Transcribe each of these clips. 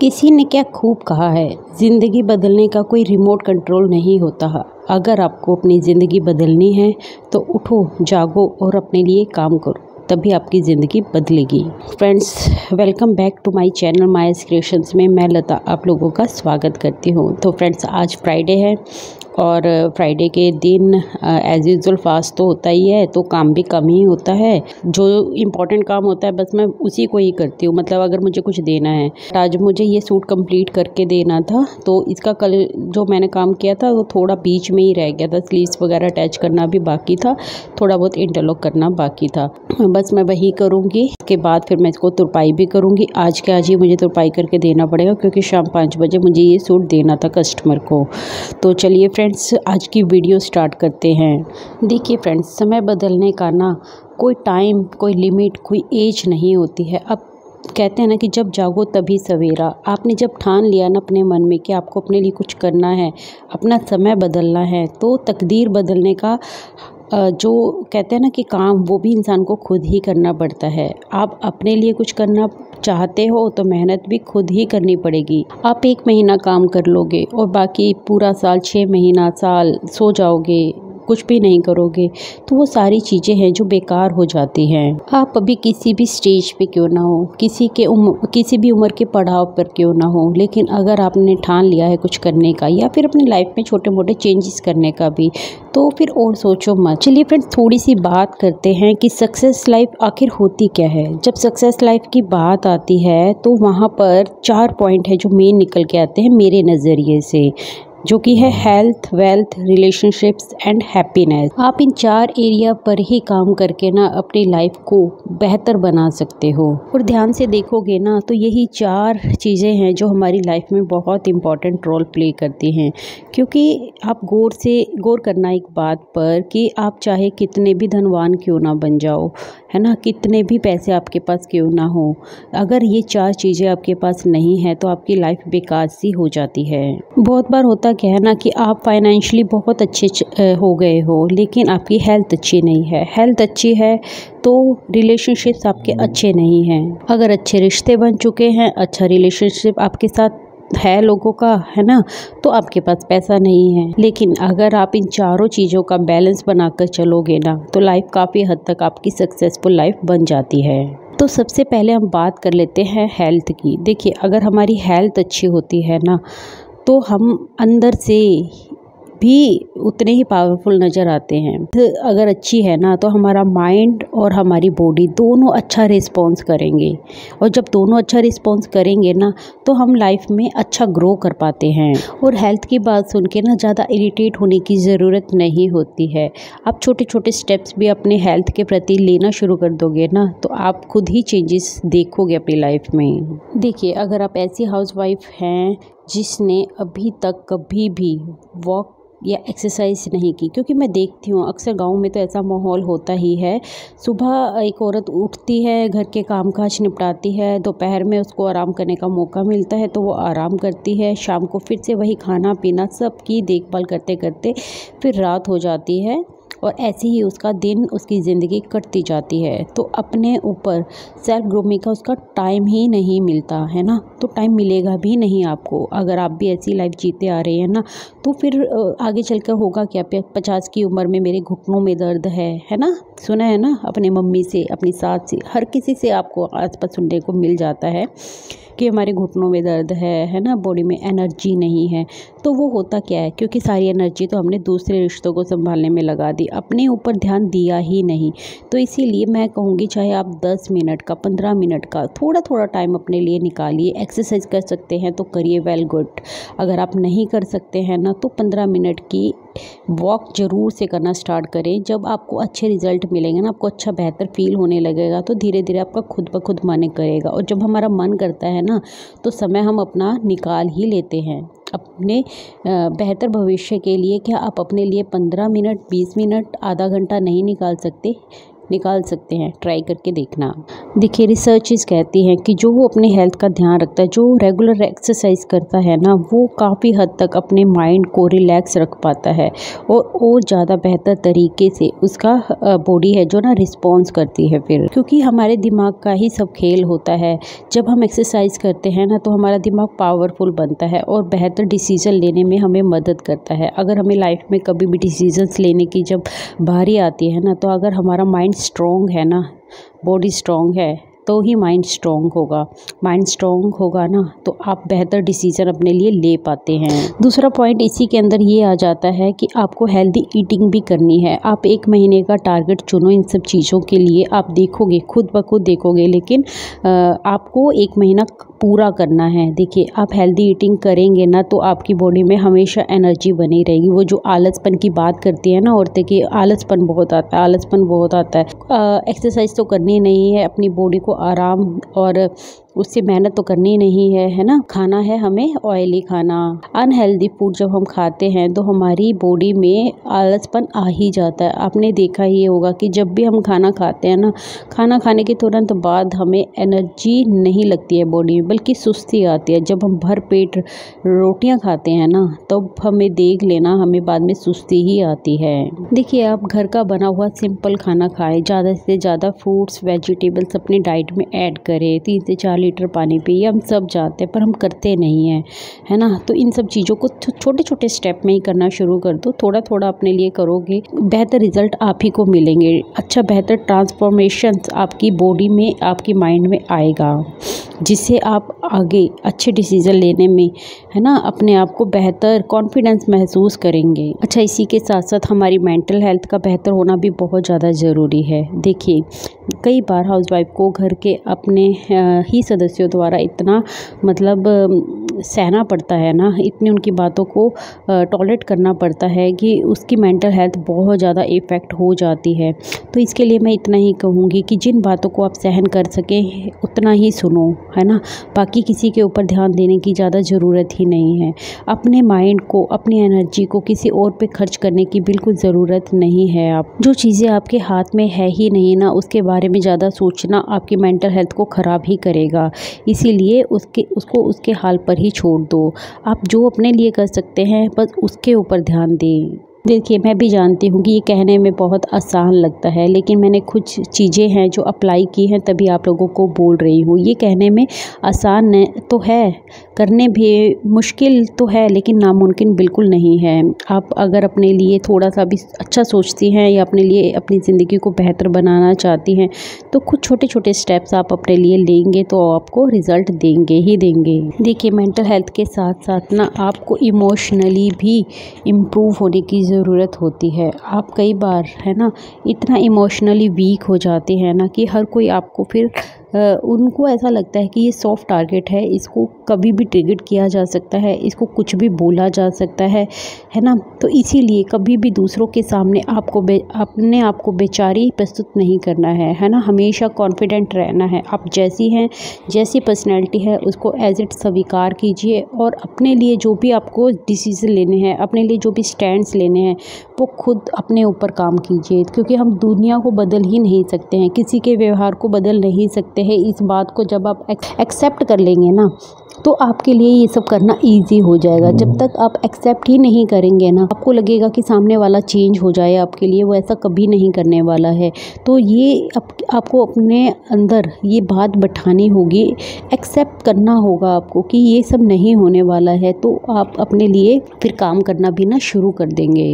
किसी ने क्या खूब कहा है, ज़िंदगी बदलने का कोई रिमोट कंट्रोल नहीं होता। अगर आपको अपनी ज़िंदगी बदलनी है तो उठो, जागो और अपने लिए काम करो, तभी आपकी ज़िंदगी बदलेगी। Friends, welcome back to my channel मायस क्रिएशंस में मैं लता आप लोगों का स्वागत करती हूँ। तो फ्रेंड्स, आज फ्राइडे है और फ्राइडे के दिन एज़ यूजुअल फास्ट तो होता ही है, तो काम भी कम ही होता है। जो इम्पोर्टेंट काम होता है बस मैं उसी को ही करती हूँ। मतलब अगर मुझे कुछ देना है, आज मुझे ये सूट कंप्लीट करके देना था, तो इसका कल जो मैंने काम किया था वो थोड़ा बीच में ही रह गया था। स्लीव्स वगैरह अटैच करना भी बाकी था, थोड़ा बहुत इंटरलॉक करना बाकी था। बस मैं वही करूँगी, उसके बाद फिर मैं इसको तुरपाई भी करूँगी। आज के आज ही मुझे तुरपाई करके देना पड़ेगा, क्योंकि शाम 5 बजे मुझे ये सूट देना था कस्टमर को। तो चलिए फ्रेंड्स, आज की वीडियो स्टार्ट करते हैं। देखिए फ्रेंड्स, समय बदलने का ना कोई टाइम, कोई लिमिट, कोई एज नहीं होती है। अब कहते हैं ना कि जब जागो तभी सवेरा। आपने जब ठान लिया ना अपने मन में कि आपको अपने लिए कुछ करना है, अपना समय बदलना है, तो तकदीर बदलने का जो कहते हैं ना कि काम, वो भी इंसान को खुद ही करना पड़ता है। आप अपने लिए कुछ करना चाहते हो तो मेहनत भी खुद ही करनी पड़ेगी। आप 1 महीना काम कर लोगे और बाकी पूरा साल, 6 महीना, साल सो जाओगे, कुछ भी नहीं करोगे, तो वो सारी चीज़ें हैं जो बेकार हो जाती हैं। आप अभी किसी भी स्टेज पे क्यों ना हो, किसी भी उम्र के पड़ाव पर क्यों ना हो, लेकिन अगर आपने ठान लिया है कुछ करने का या फिर अपनी लाइफ में छोटे मोटे चेंजेस करने का भी, तो फिर और सोचो मत। चलिए फ्रेंड्स, थोड़ी सी बात करते हैं कि सक्सेस लाइफ आखिर होती क्या है। जब सक्सेस लाइफ की बात आती है तो वहाँ पर 4 पॉइंट है जो मेन निकल के आते हैं मेरे नज़रिए से, जो कि है health, wealth, relationships and happiness. आप इन 4 एरिया पर ही काम करके ना अपनी लाइफ को बेहतर बना सकते हो। और ध्यान से देखोगे ना तो यही 4 चीज़ें हैं जो हमारी लाइफ में बहुत इंपॉर्टेंट रोल प्ले करती हैं। क्योंकि आप गौर करना एक बात पर कि आप चाहे कितने भी धनवान क्यों ना बन जाओ, है ना, कितने भी पैसे आपके पास क्यों ना हो, अगर ये 4 चीज़ें आपके पास नहीं है तो आपकी लाइफ बेकार सी हो जाती है। बहुत बार होता क्या है ना कि आप फाइनेंशियली बहुत अच्छे हो गए हो, लेकिन आपकी हेल्थ अच्छी नहीं है। हेल्थ अच्छी है तो रिलेशनशिप्स आपके अच्छे नहीं हैं। अगर अच्छे रिश्ते बन चुके हैं, अच्छा रिलेशनशिप आपके साथ है लोगों का, है ना, तो आपके पास पैसा नहीं है। लेकिन अगर आप इन चारों चीज़ों का बैलेंस बनाकर चलोगे ना, तो लाइफ काफ़ी हद तक आपकी सक्सेसफुल लाइफ बन जाती है। तो सबसे पहले हम बात कर लेते हैं हेल्थ की। देखिए, अगर हमारी हेल्थ अच्छी होती है ना, तो हम अंदर से भी उतने ही पावरफुल नज़र आते हैं। अगर अच्छी है ना, तो हमारा माइंड और हमारी बॉडी दोनों अच्छा रिस्पॉन्स करेंगे, और जब दोनों अच्छा रिस्पॉन्स करेंगे ना, तो हम लाइफ में अच्छा ग्रो कर पाते हैं। और हेल्थ की बात सुन के ना ज़्यादा इरिटेट होने की ज़रूरत नहीं होती है। आप छोटे छोटे स्टेप्स भी अपने हेल्थ के प्रति लेना शुरू कर दोगे ना, तो आप खुद ही चेंजेस देखोगे अपनी लाइफ में। देखिए, अगर आप ऐसी हाउसवाइफ हैं जिसने अभी तक कभी भी वॉक या एक्सरसाइज नहीं की, क्योंकि मैं देखती हूँ अक्सर गांव में तो ऐसा माहौल होता ही है। सुबह एक औरत उठती है, घर के कामकाज निपटाती है, दोपहर में उसको आराम करने का मौका मिलता है तो वो आराम करती है, शाम को फिर से वही खाना पीना सबकी देखभाल करते करते फिर रात हो जाती है, और ऐसे ही उसका दिन, उसकी ज़िंदगी कटती जाती है। तो अपने ऊपर सेल्फ ग्रूमिंग का उसका टाइम ही नहीं मिलता है ना, तो टाइम मिलेगा भी नहीं आपको। अगर आप भी ऐसी लाइफ जीते आ रहे हैं ना, तो फिर आगे चलकर होगा क्या। 50 की उम्र में मेरे घुटनों में दर्द है ना, सुना है ना अपने मम्मी से, अपनी सास से, हर किसी से आपको आसपास सुनने को मिल जाता है कि हमारे घुटनों में दर्द है ना, बॉडी में एनर्जी नहीं है। तो वो होता क्या है, क्योंकि सारी एनर्जी तो हमने दूसरे रिश्तों को संभालने में लगा दी, अपने ऊपर ध्यान दिया ही नहीं। तो इसीलिए मैं कहूँगी, चाहे आप 10 मिनट का, 15 मिनट का थोड़ा थोड़ा टाइम अपने लिए निकालिए। एक्सरसाइज कर सकते हैं तो करिए, वेल गुड। अगर आप नहीं कर सकते हैं ना, तो 15 मिनट की वॉक ज़रूर से करना स्टार्ट करें। जब आपको अच्छे रिजल्ट मिलेंगे ना, आपको अच्छा बेहतर फील होने लगेगा, तो धीरे धीरे आपका खुद ब खुद मन करेगा। और जब हमारा मन करता है ना, तो समय हम अपना निकाल ही लेते हैं अपने बेहतर भविष्य के लिए। क्या आप अपने लिए 15 मिनट, 20 मिनट, आधा घंटा नहीं निकाल सकते? निकाल सकते हैं। ट्राई करके देखना। देखिए रिसर्चेस कहती हैं कि जो अपने हेल्थ का ध्यान रखता है, जो रेगुलर एक्सरसाइज करता है ना, वो काफ़ी हद तक अपने माइंड को रिलैक्स रख पाता है और ज़्यादा बेहतर तरीके से उसका बॉडी है जो ना रिस्पॉन्स करती है फिर, क्योंकि हमारे दिमाग का ही सब खेल होता है। जब हम एक्सरसाइज करते हैं ना तो हमारा दिमाग पावरफुल बनता है और बेहतर डिसीजन लेने में हमें मदद करता है। अगर हमें लाइफ में कभी भी डिसीजंस लेने की जब बारी आती है ना, तो अगर हमारा माइंड स्ट्रॉन्ग है ना, बॉडी स्ट्रॉन्ग है, तो ही माइंड स्ट्रॉन्ग होगा। माइंड स्ट्रॉन्ग होगा ना तो आप बेहतर डिसीजन अपने लिए ले पाते हैं। दूसरा पॉइंट इसी के अंदर ये आ जाता है कि आपको हेल्दी ईटिंग भी करनी है। आप 1 महीने का टारगेट चुनो इन सब चीज़ों के लिए। आप देखोगे, खुद ब खुद देखोगे, लेकिन आपको 1 महीना पूरा करना है। देखिए आप हेल्दी ईटिंग करेंगे ना तो आपकी बॉडी में हमेशा एनर्जी बनी रहेगी। वो जो आलसपन की बात करती है ना औरतें की, आलसपन बहुत आता है, आलसपन बहुत आता है। एक्सरसाइज तो करनी नहीं है, अपनी बॉडी को आराम और उससे मेहनत तो करनी नहीं है ना। खाना है हमें ऑयली खाना, अनहेल्दी फूड जब हम खाते हैं तो हमारी बॉडी में आलसपन आ ही जाता है। आपने देखा ही होगा कि जब भी हम खाना खाते हैं ना, खाना खाने के तुरंत बाद हमें एनर्जी नहीं लगती है बॉडी में, बल्कि सुस्ती आती है। जब हम भर पेट रोटियां खाते हैं ना तो हमें देख लेना, हमें बाद में सुस्ती ही आती है। देखिए आप घर का बना हुआ सिंपल खाना खाएं, ज़्यादा से ज़्यादा फ्रूट्स वेजिटेबल्स अपनी डाइट में ऐड करें। 3 से 4 लीटर पानी पिए। हम सब जानते हैं पर हम करते नहीं हैं, है ना। तो इन सब चीज़ों को छोटे छोटे स्टेप में ही करना शुरू कर दो। थोड़ा थोड़ा अपने लिए करोगे, बेहतर रिजल्ट आप ही को मिलेंगे। अच्छा बेहतर ट्रांसफॉर्मेशन आपकी बॉडी में, आपकी माइंड में आएगा, जिससे आप आगे अच्छे डिसीजन लेने में, है ना, अपने आप को बेहतर कॉन्फिडेंस महसूस करेंगे। अच्छा इसी के साथ साथ हमारी मेंटल हेल्थ का बेहतर होना भी बहुत ज़्यादा ज़रूरी है। देखिए कई बार हाउसवाइफ को घर के अपने ही सदस्यों द्वारा इतना मतलब सहना पड़ता है ना, इतनी उनकी बातों को टॉलरेट करना पड़ता है कि उसकी मेंटल हेल्थ बहुत ज़्यादा इफ़ेक्ट हो जाती है। तो इसके लिए मैं इतना ही कहूँगी कि जिन बातों को आप सहन कर सकें उतना ही सुनो, है ना। बाकी किसी के ऊपर ध्यान देने की ज़्यादा ज़रूरत ही नहीं है। अपने माइंड को, अपनी एनर्जी को किसी और पे खर्च करने की बिल्कुल ज़रूरत नहीं है। आप जो चीज़ें आपके हाथ में है ही नहीं ना, उसके बारे में ज़्यादा सोचना आपकी मेंटल हेल्थ को ख़राब ही करेगा। इसीलिए उसको उसके हाल पर ही छोड़ दो। आप जो अपने लिए कर सकते हैं बस उसके ऊपर ध्यान दें। देखिए मैं भी जानती हूँ कि ये कहने में बहुत आसान लगता है, लेकिन मैंने कुछ चीज़ें हैं जो अप्लाई की हैं तभी आप लोगों को बोल रही हूँ। ये कहने में आसान तो है, करने भी मुश्किल तो है, लेकिन नामुमकिन बिल्कुल नहीं है। आप अगर अपने लिए थोड़ा सा भी अच्छा सोचती हैं या अपने लिए अपनी ज़िंदगी को बेहतर बनाना चाहती हैं तो कुछ छोटे छोटे स्टेप्स आप अपने लिए लेंगे तो आपको रिज़ल्ट देंगे ही देंगे। देखिए मेंटल हेल्थ के साथ साथ ना आपको इमोशनली भी इम्प्रूव होने की ज़रूरत होती है। आप कई बार, है ना, इतना इमोशनली वीक हो जाते हैं ना कि हर कोई आपको फिर उनको ऐसा लगता है कि ये सॉफ्ट टारगेट है, इसको कभी भी ट्रिगर किया जा सकता है, इसको कुछ भी बोला जा सकता है ना। तो इसीलिए कभी भी दूसरों के सामने अपने आप को बेचारी प्रस्तुत नहीं करना है ना। हमेशा कॉन्फिडेंट रहना है। आप जैसी हैं, जैसी पर्सनैलिटी है उसको एज इट स्वीकार कीजिए और अपने लिए जो भी आपको डिसीज़न लेने हैं, अपने लिए जो भी स्टैंड्स लेने हैं, वो खुद अपने ऊपर काम कीजिए। क्योंकि हम दुनिया को बदल ही नहीं सकते हैं, किसी के व्यवहार को बदल नहीं सकते हैं। इस बात को जब आप एक्सेप्ट कर लेंगे ना तो आपके लिए ये सब करना इजी हो जाएगा। जब तक आप एक्सेप्ट ही नहीं करेंगे ना, आपको लगेगा कि सामने वाला चेंज हो जाए आपके लिए, वो ऐसा कभी नहीं करने वाला है। तो ये आपको अपने अंदर ये बात बैठानी होगी, एक्सेप्ट करना होगा आपको कि ये सब नहीं होने वाला है। तो आप अपने लिए फिर काम करना भी ना शुरू कर देंगे।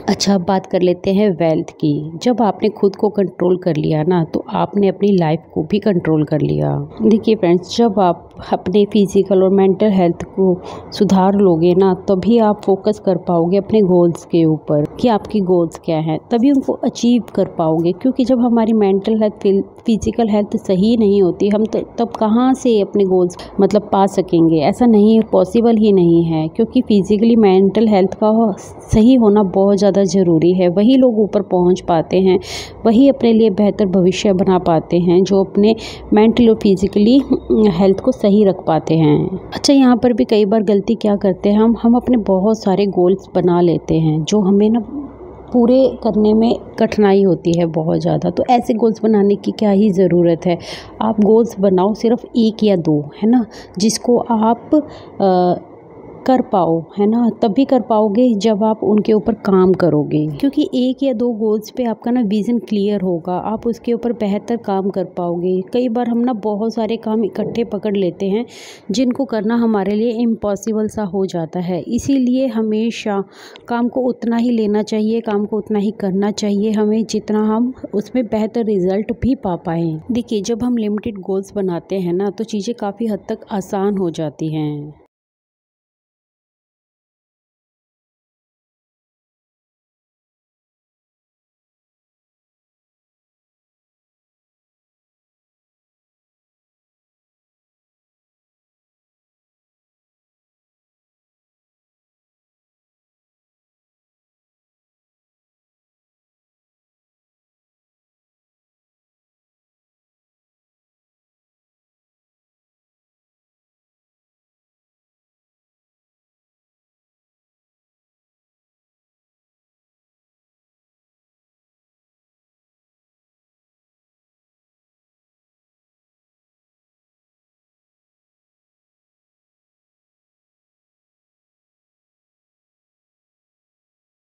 अच्छा अब बात कर लेते हैं वेल्थ की। जब आपने खुद को कंट्रोल कर लिया ना तो आपने अपनी लाइफ को भी कंट्रोल कर लिया। देखिए फ्रेंड्स, जब आप अपने फिजिकल और मेंटल हेल्थ को सुधार लोगे ना तभी आप फोकस कर पाओगे अपने गोल्स के ऊपर कि आपकी गोल्स क्या हैं, तभी उनको अचीव कर पाओगे। क्योंकि जब हमारी मेंटल हेल्थ, फिजिकल हेल्थ सही नहीं होती, हम तब कहाँ से अपने गोल्स मतलब पा सकेंगे। ऐसा नहीं, पॉसिबल ही नहीं है। क्योंकि फिजिकली मेंटल हेल्थ का सही होना बहुत ज़्यादा ज़रूरी है। वही लोग ऊपर पहुंच पाते हैं, वही अपने लिए बेहतर भविष्य बना पाते हैं जो अपने मेंटल और फिजिकली हेल्थ को सही रख पाते हैं। अच्छा यहाँ पर भी कई बार गलती क्या करते हैं हम अपने बहुत सारे गोल्स बना लेते हैं जो हमें ना पूरे करने में कठिनाई होती है बहुत ज़्यादा। तो ऐसे गोल्स बनाने की क्या ही ज़रूरत है। आप गोल्स बनाओ सिर्फ 1 या 2, है ना, जिसको आप कर पाओ, है ना। तभी कर पाओगे जब आप उनके ऊपर काम करोगे, क्योंकि 1 या 2 गोल्स पे आपका ना विज़न क्लियर होगा, आप उसके ऊपर बेहतर काम कर पाओगे। कई बार हम ना बहुत सारे काम इकट्ठे पकड़ लेते हैं जिनको करना हमारे लिए इम्पॉसिबल सा हो जाता है। इसीलिए हमेशा काम को उतना ही लेना चाहिए, काम को उतना ही करना चाहिए हमें जितना हम उसमें बेहतर रिजल्ट भी पा पाएँ। देखिए, जब हम लिमिटेड गोल्स बनाते हैं ना तो चीज़ें काफ़ी हद तक आसान हो जाती हैं।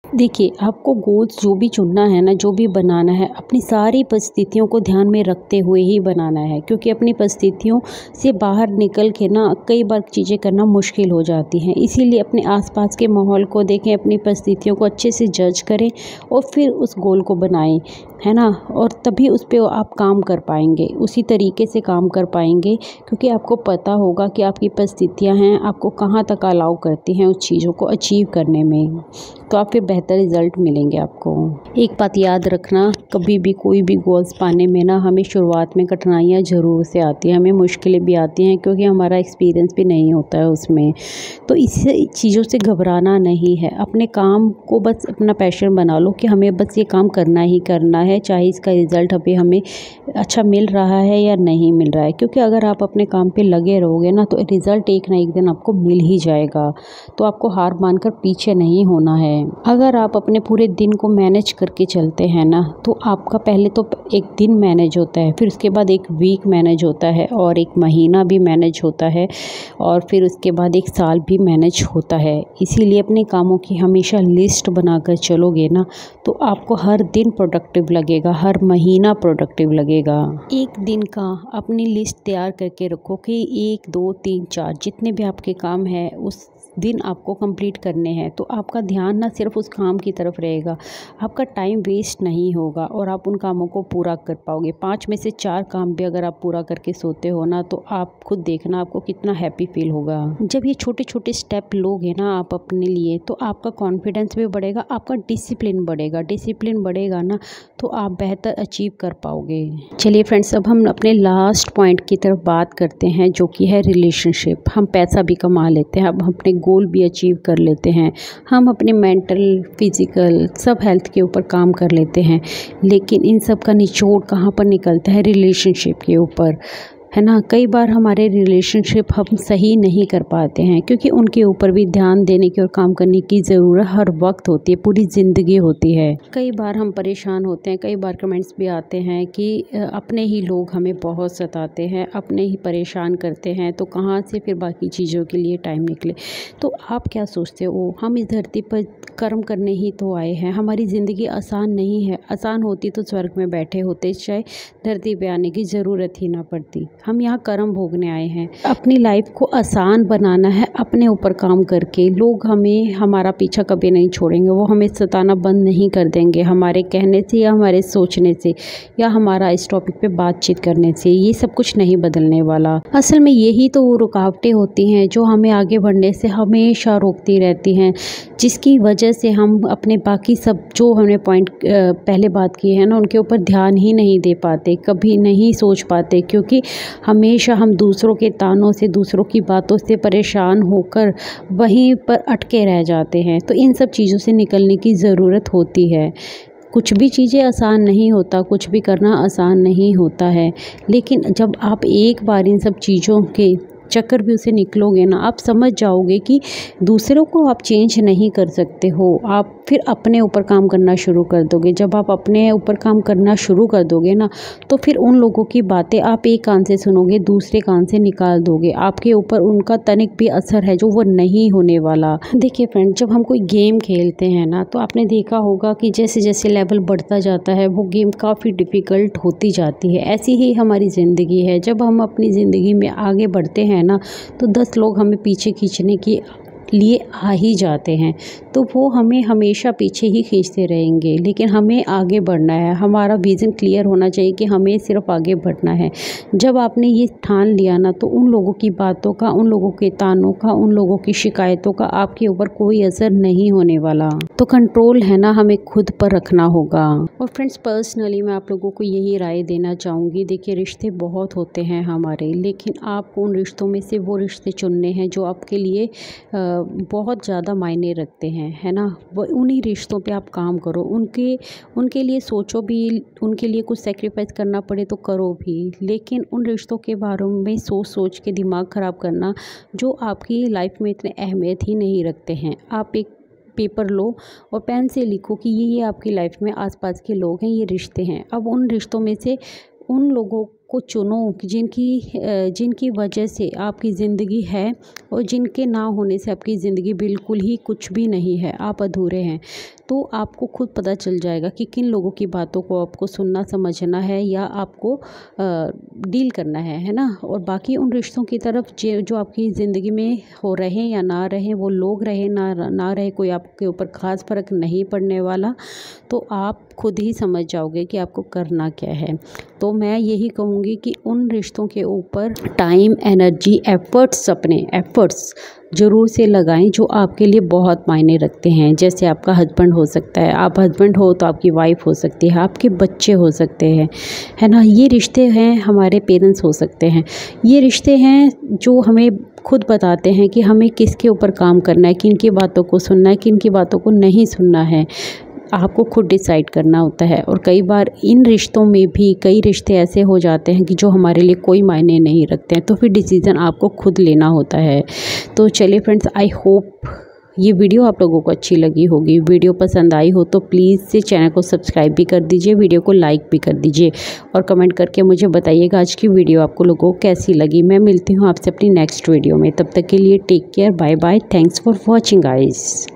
देखिए, आपको गोल्स जो भी चुनना है ना, जो भी बनाना है, अपनी सारी परिस्थितियों को ध्यान में रखते हुए ही बनाना है, क्योंकि अपनी परिस्थितियों से बाहर निकल के ना कई बार चीज़ें करना मुश्किल हो जाती हैं। इसीलिए अपने आसपास के माहौल को देखें, अपनी परिस्थितियों को अच्छे से जज करें और फिर उस गोल को बनाएं, है ना। और तभी उस पे आप काम कर पाएंगे, उसी तरीके से काम कर पाएंगे, क्योंकि आपको पता होगा कि आपकी परिस्थितियाँ हैं, आपको कहाँ तक अलाउ करती हैं उस चीज़ों को अचीव करने में, तो आप फिर बेहतर रिजल्ट मिलेंगे आपको। एक बात याद रखना, कभी भी कोई भी गोल्स पाने में ना हमें शुरुआत में कठिनाइयाँ ज़रूर से आती हैं, हमें मुश्किलें भी आती हैं, क्योंकि हमारा एक्सपीरियंस भी नहीं होता है उसमें। तो इस चीज़ों से घबराना नहीं है, अपने काम को बस अपना पैशन बना लो कि हमें बस ये काम करना ही करना है, चाहे इसका रिज़ल्ट अभी हमें अच्छा मिल रहा है या नहीं मिल रहा है। क्योंकि अगर आप अपने काम पे लगे रहोगे ना तो रिज़ल्ट एक ना एक दिन आपको मिल ही जाएगा। तो आपको हार मानकर पीछे नहीं होना है। अगर आप अपने पूरे दिन को मैनेज करके चलते हैं ना तो आपका पहले तो एक दिन मैनेज होता है, फिर उसके बाद एक वीक मैनेज होता है, और एक महीना भी मैनेज होता है, और फिर उसके बाद एक साल भी मैनेज होता है। इसीलिए अपने कामों की हमेशा लिस्ट बनाकर चलोगे ना तो आपको हर दिन प्रोडक्टिव लगेगा, हर महीना प्रोडक्टिव लगेगा। एक दिन का अपनी लिस्ट तैयार करके रखो कि 1, 2, 3, 4 जितने भी आपके काम हैं उस दिन आपको कंप्लीट करने हैं। तो आपका ध्यान ना सिर्फ उस काम की तरफ रहेगा, आपका टाइम वेस्ट नहीं होगा और आप उन कामों को पूरा कर पाओगे। 5 में से 4 काम भी अगर आप पूरा करके सोते हो ना तो आप खुद देखना आपको कितना हैप्पी फील होगा। जब ये छोटे छोटे स्टेप लोगे ना आप अपने लिए तो आपका कॉन्फिडेंस भी बढ़ेगा, आपका डिसिप्लिन बढ़ेगा। डिसिप्लिन बढ़ेगा ना तो आप बेहतर अचीव कर पाओगे। चलिए फ्रेंड्स, अब हम अपने लास्ट पॉइंट की तरफ बात करते हैं, जो कि है रिलेशनशिप। हम पैसा भी कमा लेते हैं, अब हम अपने गोल भी अचीव कर लेते हैं, हम अपने मेंटल, फिजिकल सब हेल्थ के ऊपर काम कर लेते हैं, लेकिन इन सब का निचोड़ कहाँ पर निकलता है? रिलेशनशिप के ऊपर, है ना। कई बार हमारे रिलेशनशिप हम सही नहीं कर पाते हैं, क्योंकि उनके ऊपर भी ध्यान देने की और काम करने की ज़रूरत हर वक्त होती है, पूरी ज़िंदगी होती है। कई बार हम परेशान होते हैं, कई बार कमेंट्स भी आते हैं कि अपने ही लोग हमें बहुत सताते हैं, अपने ही परेशान करते हैं, तो कहाँ से फिर बाकी चीज़ों के लिए टाइम निकले। तो आप क्या सोचते हो? हम इस धरती पर कर्म करने ही तो आए हैं, हमारी ज़िंदगी आसान नहीं है। आसान होती तो स्वर्ग में बैठे होते, चाहे धरती पे आने की ज़रूरत ही ना पड़ती। हम यहाँ कर्म भोगने आए हैं, अपनी लाइफ को आसान बनाना है अपने ऊपर काम करके। लोग हमें, हमारा पीछा कभी नहीं छोड़ेंगे, वो हमें सताना बंद नहीं कर देंगे हमारे कहने से या हमारे सोचने से या हमारा इस टॉपिक पे बातचीत करने से। ये सब कुछ नहीं बदलने वाला। असल में यही तो रुकावटें होती हैं जो हमें आगे बढ़ने से हमेशा रोकती रहती हैं, जिसकी वजह से हम अपने बाकी सब जो हमने पॉइंट पहले बात की है ना उनके ऊपर ध्यान ही नहीं दे पाते, कभी नहीं सोच पाते, क्योंकि हमेशा हम दूसरों के तानों से, दूसरों की बातों से परेशान होकर वहीं पर अटके रह जाते हैं। तो इन सब चीज़ों से निकलने की ज़रूरत होती है। कुछ भी चीज़ें आसान नहीं होता, कुछ भी करना आसान नहीं होता है, लेकिन जब आप एक बार इन सब चीज़ों के चक्कर भी उसे निकलोगे ना, आप समझ जाओगे कि दूसरों को आप चेंज नहीं कर सकते हो। आप फिर अपने ऊपर काम करना शुरू कर दोगे। जब आप अपने ऊपर काम करना शुरू कर दोगे ना, तो फिर उन लोगों की बातें आप एक कान से सुनोगे, दूसरे कान से निकाल दोगे। आपके ऊपर उनका तनिक भी असर है जो वो नहीं होने वाला। देखिए फ्रेंड, जब हम कोई गेम खेलते हैं ना, तो आपने देखा होगा कि जैसे जैसे लेवल बढ़ता जाता है वो गेम काफ़ी डिफ़िकल्ट होती जाती है। ऐसी ही हमारी ज़िंदगी है। जब हम अपनी ज़िंदगी में आगे बढ़ते हैं ना, तो 10 लोग हमें पीछे खींचने की लिए आ ही जाते हैं, तो वो हमें हमेशा पीछे ही खींचते रहेंगे। लेकिन हमें आगे बढ़ना है, हमारा विज़न क्लियर होना चाहिए कि हमें सिर्फ आगे बढ़ना है। जब आपने ये ठान लिया ना, तो उन लोगों की बातों का, उन लोगों के तानों का, उन लोगों की शिकायतों का आपके ऊपर कोई असर नहीं होने वाला। तो कंट्रोल है ना, हमें खुद पर रखना होगा। और फ्रेंड्स, पर्सनली मैं आप लोगों को यही राय देना चाहूँगी। देखिए, रिश्ते बहुत होते हैं हमारे, लेकिन आपको उन रिश्तों में से वो रिश्ते चुनने हैं जो आपके लिए बहुत ज़्यादा मायने रखते हैं, है ना। वो उन्हीं रिश्तों पे आप काम करो, उनके लिए सोचो भी, उनके लिए कुछ सेक्रीफाइस करना पड़े तो करो भी, लेकिन उन रिश्तों के बारे में सोच के दिमाग ख़राब करना जो आपकी लाइफ में इतने अहमियत ही नहीं रखते हैं। आप एक पेपर लो और पेन से लिखो कि ये आपकी लाइफ में आसपास के लोग हैं, ये रिश्ते हैं। अब उन रिश्तों में से उन लोगों को चुनो जिनकी वजह से आपकी ज़िंदगी है, और जिनके ना होने से आपकी ज़िंदगी बिल्कुल ही कुछ भी नहीं है, आप अधूरे हैं। तो आपको खुद पता चल जाएगा कि किन लोगों की बातों को आपको सुनना समझना है या आपको डील करना है ना। और बाकी उन रिश्तों की तरफ जो आपकी ज़िंदगी में हो रहे या ना रहे, वो लोग रहे ना रहे, कोई आपके ऊपर ख़ास फ़र्क नहीं पड़ने वाला। तो आप खुद ही समझ जाओगे कि आपको करना क्या है। तो मैं यही कहूँगी कि उन रिश्तों के ऊपर टाइम, एनर्जी, अपने एफ़र्ट्स ज़रूर से लगाएं जो आपके लिए बहुत मायने रखते हैं। जैसे आपका हस्बैंड हो सकता है, आप हस्बैंड हो तो आपकी वाइफ हो सकती है, आपके बच्चे हो सकते हैं, है ना। ये रिश्ते हैं, हमारे पेरेंट्स हो सकते हैं। ये रिश्ते हैं जो हमें खुद बताते हैं कि हमें किसके ऊपर काम करना है, किन की बातों को सुनना है, किन की बातों को नहीं सुनना है। आपको खुद डिसाइड करना होता है। और कई बार इन रिश्तों में भी कई रिश्ते ऐसे हो जाते हैं कि जो हमारे लिए कोई मायने नहीं रखते हैं, तो फिर डिसीज़न आपको खुद लेना होता है। तो चलिए फ्रेंड्स, आई होप ये वीडियो आप लोगों को अच्छी लगी होगी। वीडियो पसंद आई हो तो प्लीज़ से चैनल को सब्सक्राइब भी कर दीजिए, वीडियो को लाइक भी कर दीजिए, और कमेंट करके मुझे बताइएगा आज की वीडियो आपको लोगों को कैसी लगी। मैं मिलती हूँ आपसे अपनी नेक्स्ट वीडियो में। तब तक के लिए take care, bye bye, thanks for watching guys.